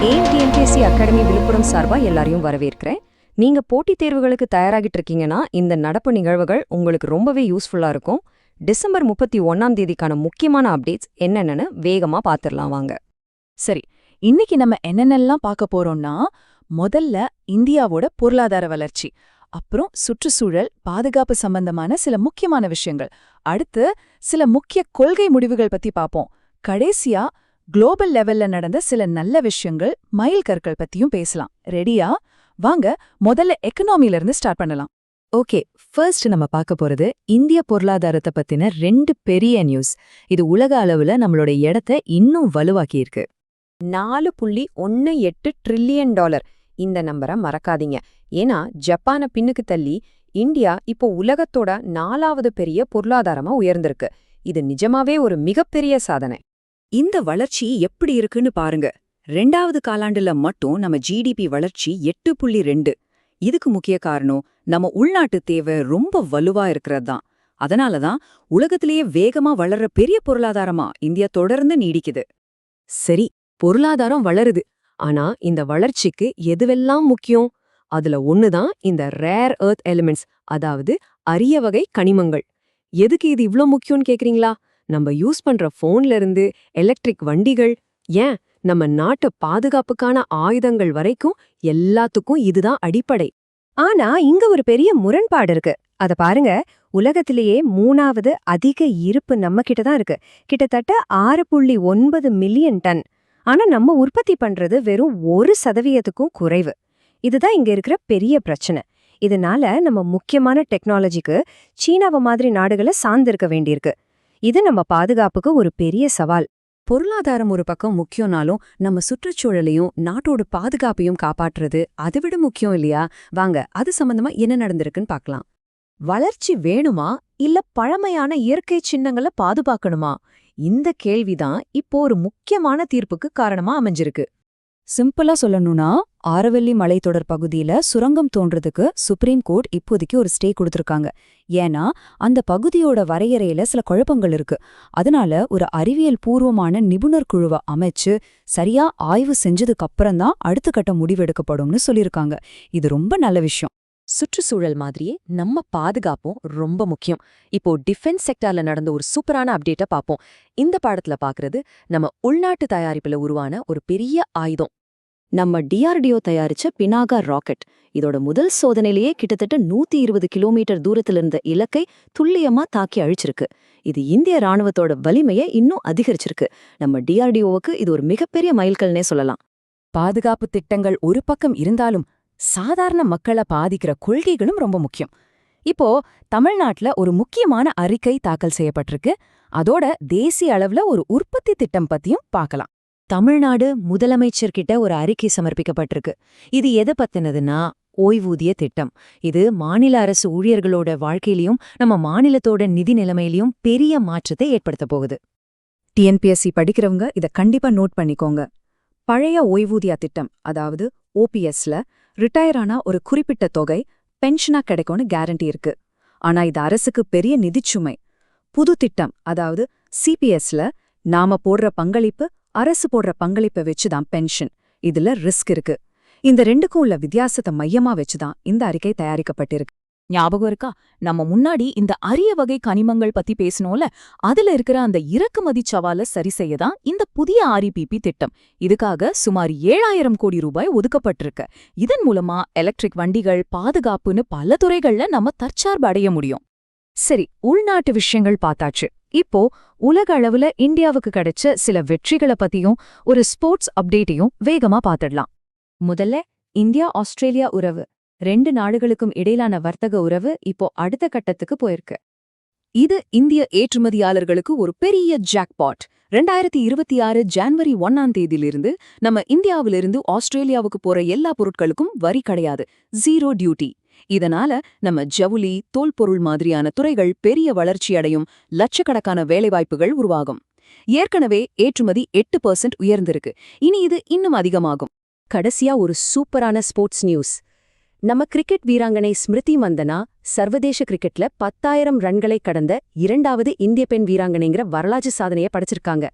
ஏன் TNPSC academy Villupuram சார்பா எல்லாரையும் வரவேற்கிறேன். நீங்க போட்டித் தேர்வுகளுக்கு தயாராகிட்டு இருக்கீங்கன்னா இந்த நடப்பு நிகழ்வுகள் உங்களுக்கு ரொம்பவே யூஸ்ஃபுல்லா இருக்கும். டிசம்பர் 31ஆம் தேதிக்கான முக்கியமான அப்டேட்ஸ் என்னென்னு வேகமா பாத்துரலாம் வாங்க. சரி, இன்னைக்கு நம்ம என்னென்னலாம் பார்க்க போறோம்னா, முதல்ல இந்தியாவோட பொருளாதார வளர்ச்சி, அப்புறம் சுற்றுச்சூழல் பாதுகாப்பு சம்பந்தமான சில முக்கியமான விஷயங்கள், அடுத்து சில முக்கிய கொள்கை முடிவுகள் பத்தி பார்ப்போம். கடைசியா குளோபல் லெவல்ல நடந்த சில நல்ல விஷயங்கள், மைல்கற்கள் பத்தியும் பேசலாம். ரெடியா? வாங்க முதல்ல எக்கனாமில இருந்து ஸ்டார்ட் பண்ணலாம். ஓகே, ஃபர்ஸ்ட் நம்ம பார்க்க போறது இந்திய பொருளாதாரத்தை பத்தின 2 பெரிய நியூஸ். இது உலக அளவுல நம்மளோட இடத்தை இன்னும் வலுவாக்கியிருக்கு. $4.18 ட்ரில்லியன். இந்த நம்பரை மறக்காதீங்க. ஏன்னா ஜப்பானை பின்னுக்கு தள்ளி இந்தியா இப்போ உலகத்தோட 4வது பெரிய பொருளாதாரமா உயர்ந்திருக்கு. இது நிஜமாவே ஒரு மிகப்பெரிய சாதனை. இந்த வளர்ச்சி எப்படி இருக்குன்னு பாருங்க. 2வது காலாண்டுல மட்டும் நம்ம ஜிடிபி வளர்ச்சி 8.2. இதுக்கு முக்கிய காரணம் நம்ம உள்நாட்டு தேவை ரொம்ப வலுவா இருக்கிறது தான். அதனாலதான் உலகத்திலேயே வேகமா வளர்ற பெரிய பொருளாதாரமா இந்தியா தொடர்ந்து நீடிக்குது. சரி, பொருளாதாரம் வளருது. ஆனா இந்த வளர்ச்சிக்கு எதுவெல்லாம் முக்கியம்? அதுல ஒண்ணுதான் இந்த ரேர் எர்த் எலிமெண்ட்ஸ், அதாவது அரிய வகை கனிமங்கள். எதுக்கு இது இவ்ளோ முக்கியம்னு கேக்குறீங்களா? நம்ம யூஸ் பண்ற போன்ல இருந்து எலக்ட்ரிக் வண்டிகள், ஏன் நம்ம நாட்டு பாதுகாப்புக்கான ஆயுதங்கள் வரைக்கும் எல்லாத்துக்கும் இதுதான் அடிப்படை. ஆனா இங்க ஒரு பெரிய முரண்பாடு இருக்கு. அத பாருங்க. உலகத்திலேயே 3வது அதிக இருப்பு நம்ம கிட்ட தான் இருக்கு. கிட்டத்தட்ட 6.9 மில்லியன் டன். ஆனா நம்ம உற்பத்தி பண்றது வெறும் 1% குறைவு. இதுதான் இங்க இருக்கிற பெரிய பிரச்சனை. இதனால நம்ம முக்கியமான டெக்னாலஜிக்கு சீனாவை மாதிரி நாடுகளை சார்ந்திருக்க வேண்டியிருக்கு. இது நம்ம பாதுகாப்புக்கு ஒரு பெரிய சவால். பொருளாதாரம் ஒரு பக்கம் முக்கியம்னாலும் நம்ம சுற்றுச்சூழலையும் நாட்டோட பாதுகாப்பையும் காப்பாற்றுறது அதை விட முக்கியம் இல்லையா? வாங்க அது சம்பந்தமா என்ன நடந்திருக்குன்னு பார்க்கலாம். வளர்ச்சி வேணுமா இல்ல பழமையான இயற்கை சின்னங்களை பாதுகாக்கணுமா? இந்த கேள்விதான் இப்போ ஒரு முக்கியமான தீர்ப்புக்கு காரணமா அமைஞ்சிருக்கு. சிம்பிளா சொல்லணும்னா, ஆரவல்லி மலைத்தொடர் பகுதியில சுரங்கம் தோன்றதுக்கு சுப்ரீம் கோர்ட் இப்போதைக்கு ஒரு ஸ்டே கொடுத்திருக்காங்க. ஏன்னா அந்த பகுதியோட வரையறையில சில குழப்பங்கள் இருக்கு. அதனால ஒரு அறிவியல் பூர்வமான நிபுணர் குழுவை அமைச்சு சரியா ஆய்வு செஞ்சதுக்கு அப்புறம்தான் அடுத்த கட்ட முடிவெடுக்கப்படும்னு சொல்லியிருக்காங்க. இது ரொம்ப நல்ல விஷயம். சுற்றுச்சூழல் மாதிரியே நம்ம பாதுகாப்பும் ரொம்ப முக்கியம். இப்போ டிஃபென்ஸ் செக்டார்ல நடந்த ஒரு சூப்பரான அப்டேட்டை பார்ப்போம். இந்த பாடத்துல பாக்குறது நம்ம உள்நாட்டு தயாரிப்புல உருவான ஒரு பெரிய ஆயுதம். நம்ம டிஆர்டிஓ தயாரிச்ச பினாகா ராக்கெட். இதோட முதல் சோதனையிலேயே கிட்டத்தட்ட 120 கிலோமீட்டர் தூரத்துல இருந்த இலக்கை துல்லியமா தாக்கி அழிச்சிருக்கு. இது இந்திய ராணுவத்தோட வலிமையை இன்னும் அதிகரிச்சிருக்கு. நம்ம டிஆர்டிஓவுக்கு இது ஒரு மிகப்பெரிய மைல்கல்னே சொல்லலாம். பாதுகாப்பு திட்டங்கள் ஒரு பக்கம் இருந்தாலும் சாதாரண மக்களை பாதிக்கிற கொள்கைகளும் ரொம்ப முக்கியம். இப்போ தமிழ்நாட்டுல ஒரு முக்கியமான அறிக்கை தாக்கல் செய்யப்பட்டிருக்கு. அதோட தேசிய அளவுல ஒரு உற்பத்தி திட்டம் பத்தியும் பார்க்கலாம். தமிழ்நாடு முதலமைச்சர்கிட்ட ஒரு அறிக்கை சமர்ப்பிக்கப்பட்டிருக்கு. இது எதை பத்தினதுன்னா ஓய்வூதிய திட்டம். இது மாநில அரசு ஊழியர்களோட வாழ்க்கையிலையும் நம்ம மாநிலத்தோட நிதி நிலைமையிலையும் பெரிய மாற்றத்தை ஏற்படுத்த போகுது. டிஎன்பிஎஸ்சி படிக்கிறவங்க இத கண்டிப்பா நோட் பண்ணிக்கோங்க. பழைய ஓய்வூதிய திட்டம், அதாவது ஓபிஎஸ்ல ரிட்டையர் ஆனா ஒரு குறிப்பிட்ட தொகை பென்ஷனா கிடைக்கும்னு கேரண்டி இருக்கு. ஆனா இது அரசுக்கு பெரிய நிதிச்சுமை. புது திட்டம், அதாவது சிபிஎஸ்ல நாம போடுற பங்களிப்பு, அரசு போடுற பங்களிப்பை வச்சுதான் பென்ஷன். இதுல ரிஸ்க் இருக்கு. இந்த ரெண்டுக்கும் உள்ள வித்தியாசத்தை மையமா வச்சுதான் இந்த அறிக்கை தயாரிக்கப்பட்டிருக்கு. ஞாபகம் இருக்கா? நம்ம முன்னாடி இந்த அரிய வகை கனிமங்கள் பத்தி பேசணும்ல, அதுல இருக்கிற அந்த இறக்குமதி சவாலை சரி செய்யதான் இந்த புதிய ஆர்இபிபி திட்டம். இதுக்காக சுமார் 7000 கோடி ரூபாய் ஒதுக்கப்பட்டிருக்கு. இதன் மூலமா எலக்ட்ரிக் வண்டிகள், பாதுகாப்புன்னு பல துறைகள்ல நம்ம தற்சார்பு அடைய முடியும். சரி, உள்நாட்டு விஷயங்கள் பார்த்தாச்சு. இப்போ உலக அளவுல இந்தியாவுக்கு கிடைச்ச சில வெற்றிகளை பத்தியும் ஒரு ஸ்போர்ட்ஸ் அப்டேட்டையும் வேகமா பார்த்துடலாம். முதல்ல இந்தியா ஆஸ்திரேலியா உறவு. 2 நாடுகளுக்கும் இடையிலான வர்த்தக உறவு இப்போ அடுத்த கட்டத்துக்கு போயிருக்கு. இது இந்திய ஏற்றுமதியாளர்களுக்கு ஒரு பெரிய ஜாக்பாட். 2026 ஜனவரி 1ஆம் தேதியிலிருந்து நம்ம இந்தியாவிலிருந்து ஆஸ்திரேலியாவுக்கு போற எல்லா பொருட்களுக்கும் வரி கிடையாது, 0 டியூட்டி. இதனால நம்ம ஜவுளி, தோல்பொருள் மாதிரியான துறைகள் பெரிய வளர்ச்சியடையும், லட்சக்கணக்கான வேலைவாய்ப்புகள் உருவாகும். ஏற்கனவே ஏற்றுமதி 8% உயர்ந்திருக்கு. இனி இது இன்னும் அதிகமாகும். கடைசியா ஒரு சூப்பரான ஸ்போர்ட்ஸ் நியூஸ். நம்ம கிரிக்கெட் வீராங்கனை ஸ்மிருதி மந்தனா சர்வதேச கிரிக்கெட்ல 10,000 ரன்களை கடந்த 2வது இந்திய பெண் வீராங்கனைங்கிற வரலாற்று சாதனையை படைச்சிருக்காங்க.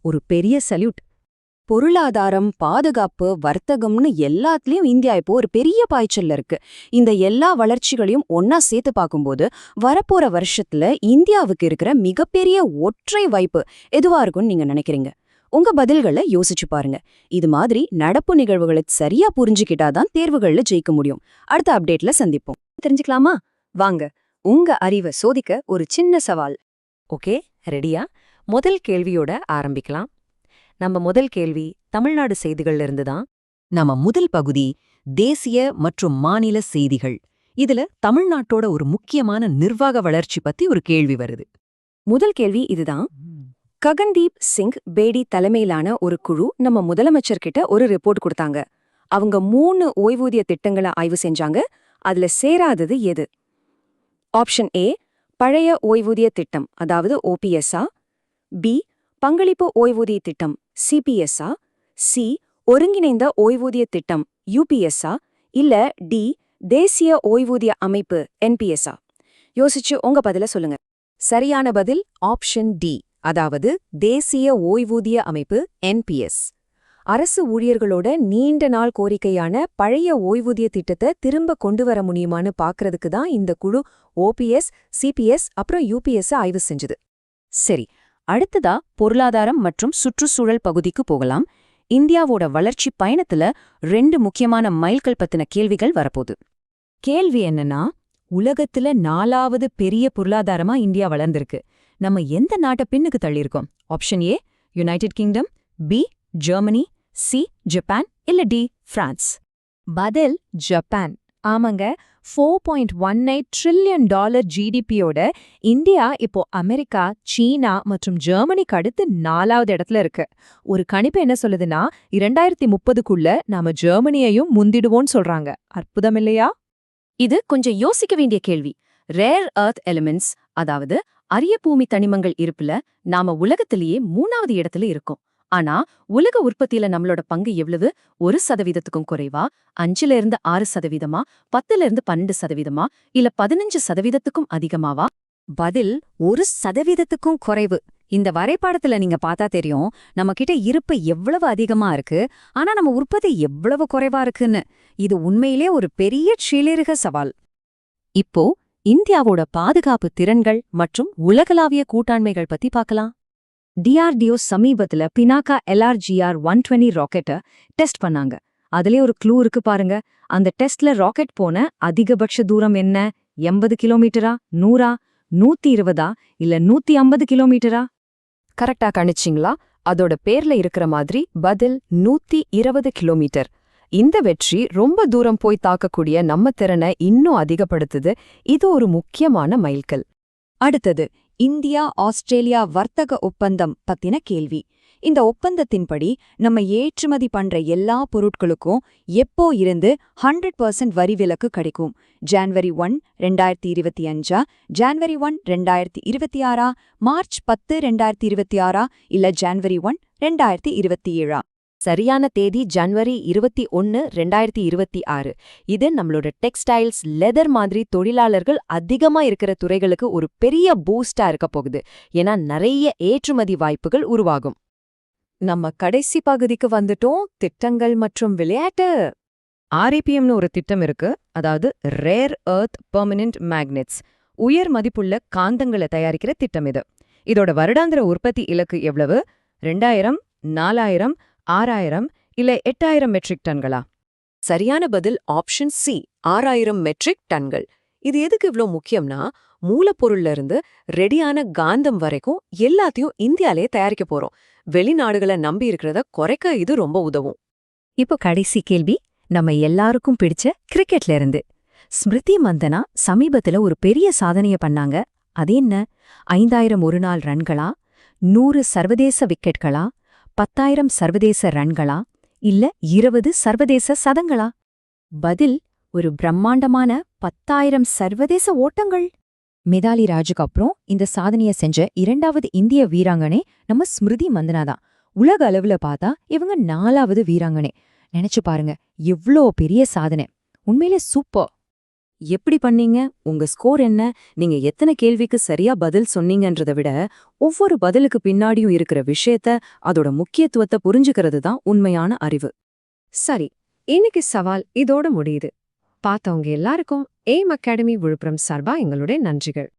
ஒரு பெரிய சல்யூட். பொருளாதாரம், பாதுகாப்பு, வர்த்தகம்னு எல்லாத்துலயும் இந்தியா இப்போ ஒரு பெரிய பாய்ச்சல்ல இருக்கு. இந்த எல்லா வளர்ச்சிகளையும் ஒன்னா சேர்த்து பார்க்கும்போது வரப்போற வருஷத்துல இந்தியாவுக்கு இருக்கிற மிகப்பெரிய ஒற்றை வாய்ப்பு எதுவா இருக்கும்னு நீங்க நினைக்கிறீங்க? உங்க பதில்களை யோசிச்சு பாருங்க. இது மாதிரி நடப்பு நிகழ்வுகளை சரியா புரிஞ்சுக்கிட்டாதான் தேர்வுகள்ல ஜெயிக்க முடியும். அடுத்த அப்டேட்ல சந்திப்போம். தெரிஞ்சுக்கலாமா? வாங்க, உங்க அறிவை சோதிக்க ஒரு சின்ன சவால். ஓகே, ரெடியா? முதல் கேள்வியோட ஆரம்பிக்கலாம். நம்ம முதல் கேள்வி தமிழ்நாடு செய்திகள்ல இருந்து தான். நம்ம முதல் பகுதி தேசிய மற்றும் மாநில செய்திகள். இதுல தமிழ்நாட்டோட ஒரு முக்கியமான நிர்வாக வளர்ச்சி பத்தி ஒரு கேள்வி வருது. முதல் கேள்வி இதுதான். ககன்தீப் சிங் பேடி தலைமையிலான ஒரு குழு நம்ம முதலமைச்சர்கிட்ட ஒரு ரிப்போர்ட் கொடுத்தாங்க. அவங்க 3 ஓய்வூதிய திட்டங்களை ஆய்வு செஞ்சாங்க. அதுல சேராதது எது? ஆப்ஷன் ஏ பழைய ஓய்வூதிய திட்டம், அதாவது ஓபிஎஸ்ஆ. பி பங்களிப்பு ஓய்வூதிய திட்டம், சிபிஎஸ்ஆ. சி ஒருங்கிணைந்த ஓய்வூதிய திட்டம், யூபிஎஸ்ஆ. இல்ல டி தேசிய ஓய்வூதிய அமைப்பு, என்பிஎஸ்ஆ. யோசிச்சு உங்க பதில சொல்லுங்க. சரியான பதில் ஆப்ஷன் டி, அதாவது தேசிய ஓய்வூதிய அமைப்பு, என்பிஎஸ். அரசு ஊழியர்களோட நீண்ட நாள் கோரிக்கையான பழைய ஓய்வூதிய திட்டத்தை திரும்ப கொண்டு வர முடியுமான்னு பாக்குறதுக்கு தான் இந்த குழு ஓபிஎஸ், சிபிஎஸ் அப்புறம் யூபிஎஸ் ஆய்வு செஞ்சது. சரி, அடுத்ததா பொருளாதாரம் மற்றும் சுற்றுச்சூழல் பகுதிக்கு போகலாம். இந்தியாவோட வளர்ச்சி பயணத்துல 2 முக்கியமான மைல்கல் பத்தின கேள்விகள் வரப்போகுது. கேள்வி என்னன்னா, உலகத்துல 4வது பெரிய பொருளாதாரமா இந்தியா வளர்ந்திருக்கு. நம்ம எந்த நாட்டை பின்னுக்கு தள்ளியிருக்கோம்? Option A United Kingdom, B Germany, C Japan, இல்ல டி பிரான்ஸ். பதில் ஜப்பான். ஆமாங்க, $4.18 ட்ரில்லியன் ஜிடிபியோட இந்தியா இப்போ அமெரிக்கா, சீனா மற்றும் ஜெர்மனிக்கு அடுத்து 4வது இடத்துல இருக்கு. ஒரு கணிப்பு என்ன சொல்லுதுன்னா, 2030க்குள்ள நாம ஜெர்மனியையும் முந்திடுவோன்னு சொல்றாங்க. அற்புதம் இல்லையா? இது கொஞ்சம் யோசிக்க வேண்டிய கேள்வி. ரேர் எர்த் எலிமெண்ட்ஸ், அதாவது அரிய பூமி தனிமங்கள் இருப்புல நாம உலகத்திலேயே 3வது இடத்துல இருக்கோம். ஆனா உலக உற்பத்தியில நம்மளோட பங்கு எவ்வளவு? 1% குறைவா? 5-6%, 10-12%, இல்ல 15% அதிகமாவா? பதில் 1% குறைவு. இந்த வரைபடத்துல நீங்க பார்த்தா தெரியும், நம்ம கிட்ட இருப்பு எவ்வளவு அதிகமா இருக்கு, ஆனா நம்ம உற்பத்தி எவ்வளவு குறைவா இருக்குன்னு. இது உண்மையிலே ஒரு பெரிய சீலிருக சவால். இப்போ இந்தியாவோட பாதுகாப்பு திறன்கள் மற்றும் உலகளாவிய கூட்டாண்மைகள் பத்தி பார்க்கலாம். டிஆர்டிஓ சமீபத்துல பினாக்கா LRGR-120 ராக்கெட்டை டெஸ்ட் பண்ணாங்க. அதுலயே ஒரு க்ளூ இருக்கு பாருங்க. அந்த டெஸ்ட்ல ராக்கெட் போன அதிகபட்ச தூரம் என்ன? 80 கிலோமீட்டரா, 100, 120 இல்ல 150 கிலோமீட்டரா? கரெக்டா கணிச்சிங்களா? அதோட பேர்ல இருக்கிற மாதிரி பதில் 120 கிலோமீட்டர். இந்த வெற்றி ரொம்ப தூரம் போய் தாக்கக்கூடிய நம்ம திறனை இன்னும் அதிகப்படுத்துது. இது ஒரு முக்கியமான மைல்கல். அடுத்தது இந்தியா ஆஸ்திரேலியா வர்த்தக ஒப்பந்தம் பத்தின கேள்வி. இந்த ஒப்பந்தத்தின்படி நம்ம ஏற்றுமதி பண்ற எல்லா பொருட்களுக்கும் எப்போ இருந்து 100% வரி விலக்கு கிடைக்கும்? ஜனவரி 1, 2025, ஜனவரி 1, 2026, மார்ச் 10, 2026, இல்ல ஜனவரி 1, 2027? சரியான தேதி ஜனவரி 21, 2026. இது நம்மளோட டெக்ஸ்டைல்ஸ், லெதர் மாதிரி தொழிலாளர்கள் அதிகமா இருக்கிற துறைகளுக்கு ஒரு பெரிய பூஸ்டா இருக்க போகுது. ஏன்னா நிறைய ஏற்றுமதி வாய்ப்புகள் உருவாகும். நம்ம கடைசி பகுதிக்கு வந்துட்டோம். திட்டங்கள் மற்றும் விளையாட்டு. REPMனு ஒரு திட்டம் இருக்கு, அதாவது ரேர் எர்த் பெர்மனன்ட் மேக்னெட்ஸ், உயர் மதிப்புள்ள காந்தங்களை தயாரிக்கிற திட்டம் இது. இதோட வருடாந்திர உற்பத்தி இலக்கு எவ்வளவு? 2000, 4000, 6000 இல்ல 8000 மெட்ரிக் டன்களா? சரியான பதில் ஆப்ஷன் சி, 6000 மெட்ரிக் டன்கள். இது எதுக்கு இவ்ளோ முக்கியம்னா, மூலப்பொருள்ல இருந்து ரெடியான காந்தம் வரைக்கும் எல்லாத்தையும் இந்தியாலே தயாரிக்க போறோம். வெளிநாடுகளை நம்பி இருக்கிறத குறைக்க இது ரொம்ப உதவும். இப்போ கடைசி கேள்வி, நம்ம எல்லாருக்கும் பிடிச்ச கிரிக்கெட்ல இருந்து. ஸ்மிருதி மந்தனா சமீபத்துல ஒரு பெரிய சாதனைய பண்ணாங்க. அது என்ன? 5000 ஒருநாள் ரன்களா, 100 சர்வதேச விக்கெட்களா, 10,000 சர்வதேச ரன்களா, இல்ல 20 சர்வதேச சதங்களா? பதில் ஒரு பிரம்மாண்டமான 10,000 சர்வதேச ஓட்டங்கள். மிதாலி ராஜுக்கு அப்புறம் இந்த சாதனைய செஞ்ச 2வது இந்திய வீராங்கனை நம்ம ஸ்மிருதி மந்தனா தான். உலக அளவுல பார்த்தா இவங்க 4வது வீராங்கனை. நினைச்சு பாருங்க, எவ்ளோ பெரிய சாதனை. உண்மையிலே சூப்பர். எப்படி பண்ணீங்க, உங்க ஸ்கோர் என்ன, நீங்க எத்தனை கேள்விக்கு சரியா பதில் சொன்னீங்கன்றதை விட ஒவ்வொரு பதிலுக்கு பின்னாடியும் இருக்கிற விஷயத்த, அதோட முக்கியத்துவத்தை புரிஞ்சுக்கிறது தான் உண்மையான அறிவு. சரி, இன்னைக்கு சவால் இதோட முடியுது. பார்த்தவங்க எல்லாருக்கும் எய்ம் அகாடமி விழுப்புரம் சார்பா எங்களுடைய நன்றிகள்.